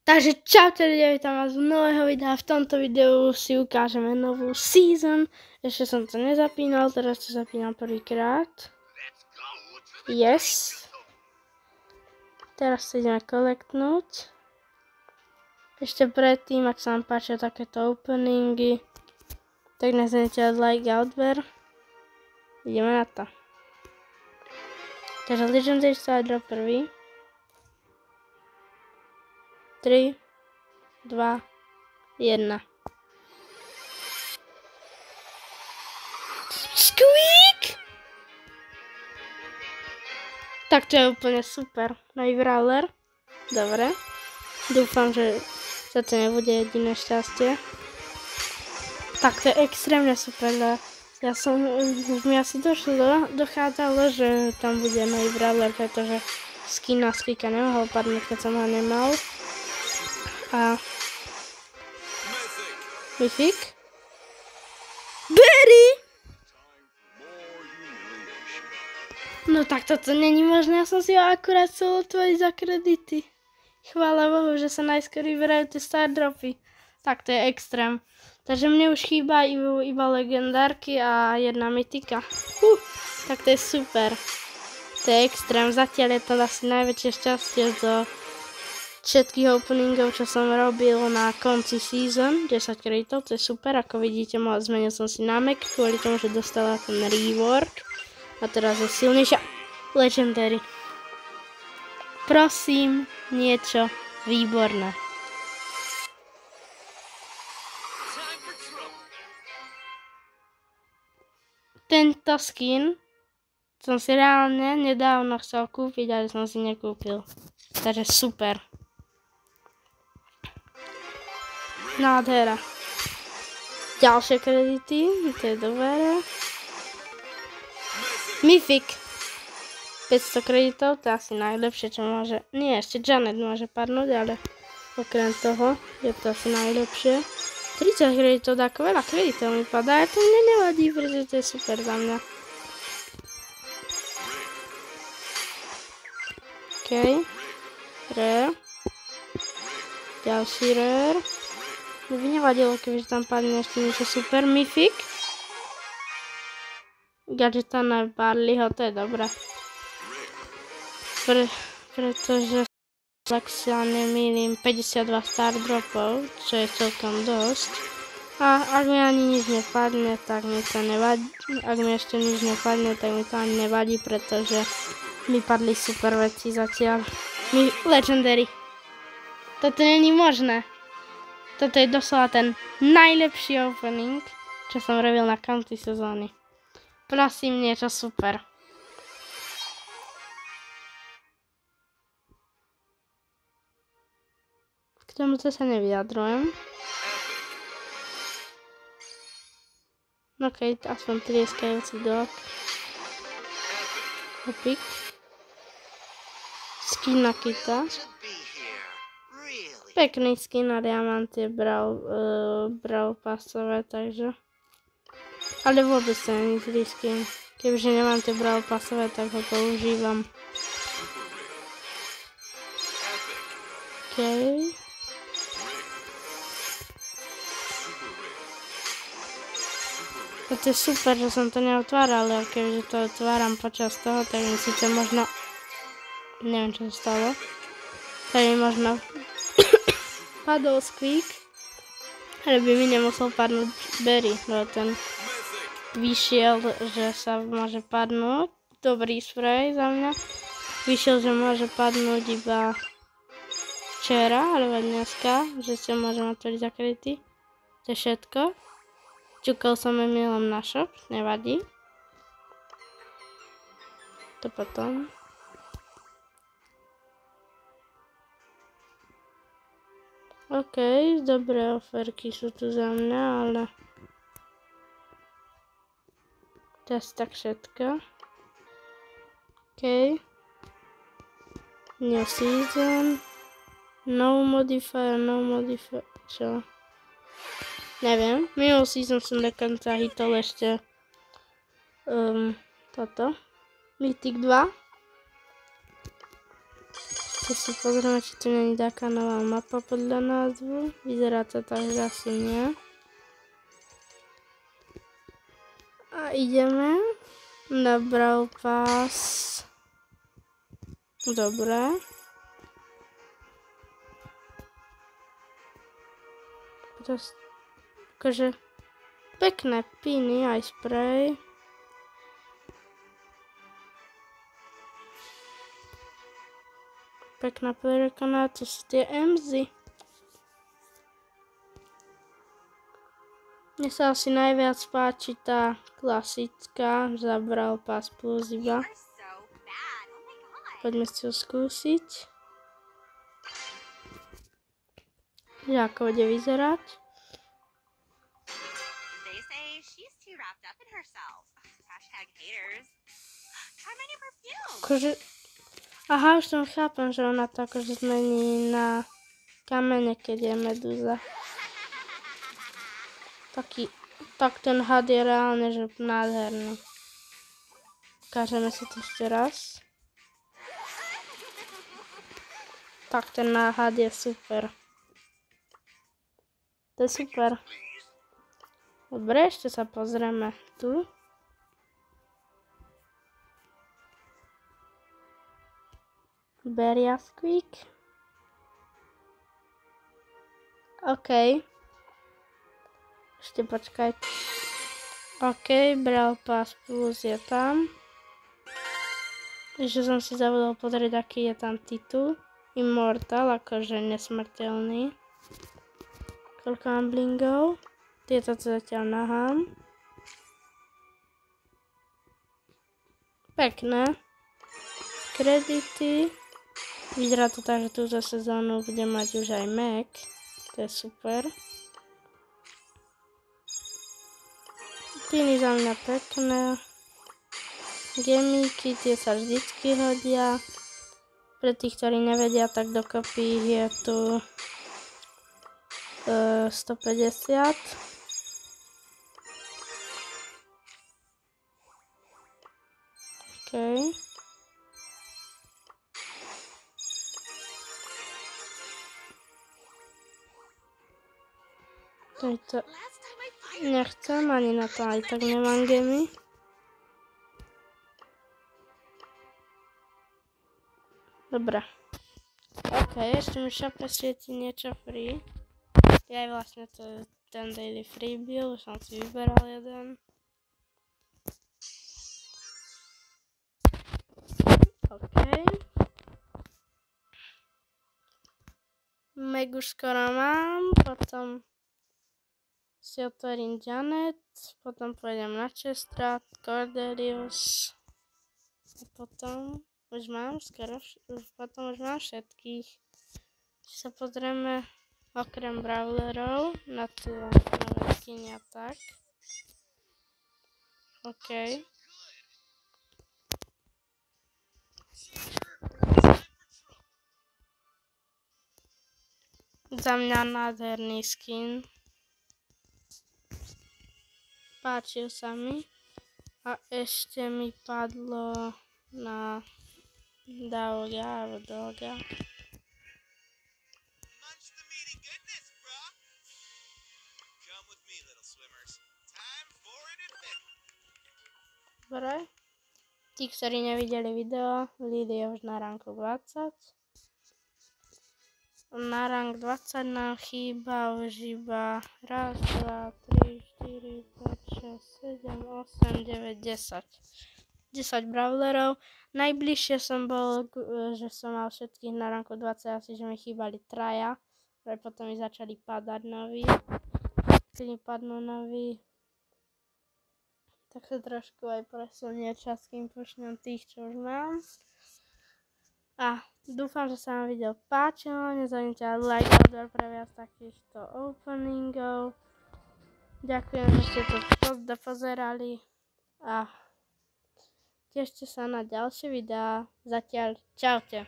Takže čaute ľudia, vítam vás v nového videa. V tomto videu si ukážeme novú season. Ešte som to nezapínal, teraz to zapínam prvýkrát. Yes. Teraz si ideme kolektnúť. Ešte predtým, ak sa vám páčia takéto openingy, tak nezanete like a odber. Ideme na to. Takže Legendary Star Drop prvý. 3, 2, 1. Squeak! Tak to je úplne super. Nový brawler. Dobre. Dúfam, že sa to nebude jediné šťastie. Tak to je extrémne super. Mi asi dochádzalo, že tam bude nový brawler, pretože skin na Squeaka nemohol padnúť, keď som ho nemal. A Mythic Berry! No tak toto není možné, ja som si ho akurát chcel otvoriť za kredity. Chvála Bohu, že sa najskôr vyberajú tie star dropy. Tak to je extrém. Takže mne už chýba iba legendárky a jedna mytika. Tak to je super. To je extrém. Zatiaľ je to asi najväčšie šťastie zo všetkých openingov, čo som robil na konci season. 10 kreditov, to je super. Ako vidíte, zmenil som si námek kvôli tomu, že dostala ten reward. A teraz je silnejšia. Legendary. Prosím, niečo výborné. Tento skin som si reálne nedávno chcel kúpiť, ale som si nekúpil. Takže super. Nádhera. Ďalšie kredity, to je dobré. Mythic. 500 kreditov, to je asi najlepšie, čo môže. Nie, ešte Janet môže padnúť, ale okrem toho je to asi najlepšie. 30 kreditov, tak veľa kreditov mi padá, a to mne nevadí, pretože to je super za mňa. OK. Rare. Ďalší rare. Mne by nevadilo, kebyže tam padne ešte niečo super. Mythic. Gadgetana Barleyho, to je dobré. Pretože ak sa nemýlim 52 star dropov, čo je celkom dosť. A ak mi ani nič nepadne, tak mi to nevadí. Ak mi ešte nič nepadne, tak mi to ani nevadí, pretože mi padli super veci zatiaľ. Legendary. Toto není možné. Toto je doslova ten najlepší opening, čo som robil na konci sezóny. Prosím, niečo super. K tomuto sa nevyjadrujem. OK, aspoň trieskajúci dog. Epic. Skin na Kita. Pekný skin na diamanty bral pasové, takže. Ale vôbec to není zlý skin. Kebyže nemám tie bral pasové, tak ho používam. OK. To je super, že som to neotváral, ale kebyže to otváram počas toho, tak mi síce možno. Neviem, čo sa stalo. Tak mi možno padol Squeak, ale by mi nemusel padnúť Berry, lebo ten vyšiel, že sa môže padnúť. Dobrý spray za mňa. Vyšiel, že môže padnúť iba včera, alebo dneska, že si môžem otvoriť zakrytý. To je všetko. Čukal som emilom na shop, nevadí. To potom. OK, dobré oferky sú tu za mňa, ale to je tak všetko. OK. New season. No modifier, čo? Neviem, minulý season som dokonca hitol ešte toto. Mythic 2. Ešte si pozrieme, či tu není taká nová mapa podľa názvu. Vyzerá to tak, že asi nie. A ideme na Brawl Pass. Dobre. Akože pekné piny, aj spray. Pekná perikona, to sú tie MZ. Mne sa asi najviac páči tá klasická, za Brawl Pass Plus iba. Poďme si ho skúsiť. Že ako bude vyzerať. Akože... Aha, už som chápem, že ona to akože zmení na kamene, keď je medúza. Tak ten had je reálne, že nádherný. Ukážeme si to ešte raz. Tak ten had je super. To je super. Dobre, ešte sa pozrieme tu. Beria Squeak. OK. Ešte počkaj. OK, Brawl Pass Plus je tam. Ešte som si zabudol pozrieť, aký je tam titul. Immortal, akože nesmrteľný. Koľko mám blingov? Tieto to zatiaľ nahám. Pekné. Kredity. Vyzerá to tak, že túto sezónu bude mať už aj Mac. To je super. Piny za mňa pekné. Gemíky, tie sa vždycky hodia. Pre tých, ktorí nevedia, tak dokopy je tu 150. OK. To nechcem, ani na to aj tak nemám gemy. Dobre. OK, ešte mi šape svieti niečo free. Ja aj vlastne to je ten daily free bill, už som si vyberal jeden. OK. Meg už skoro mám, potom si otvorím Janet, potom pôjdem na Chestra, Cordelius a potom už mám skoro, potom už mám všetkých. Či sa pozrieme okrem brawlerov na tie nové skiny a tak. OK. Za mňa nádherný skin. Páčil sa mi. A ešte mi padlo na Doga. Dobre. Tí, ktorí nevideli video, Lily je už na ranku 20. Na rank 20 nám chýba už iba 1, 2, 3, 4, 5, 6, 7, 8, 9, 10. 10 brawlerov. Najbližšie som bol, že som mal všetkých na ranku 20, asi že mi chýbali 3. Ale potom mi začali padať noví. Keď mi padnú noví, tak sa trošku aj presunie čas, kým počnem tých, čo už mám. A dúfam, že sa vám video páčilo. Nezabudnite like a odber pre viac takýchto openingov. Ďakujem, že ste to dopozerali. A tešte sa na ďalšie videá. Zatiaľ čaute.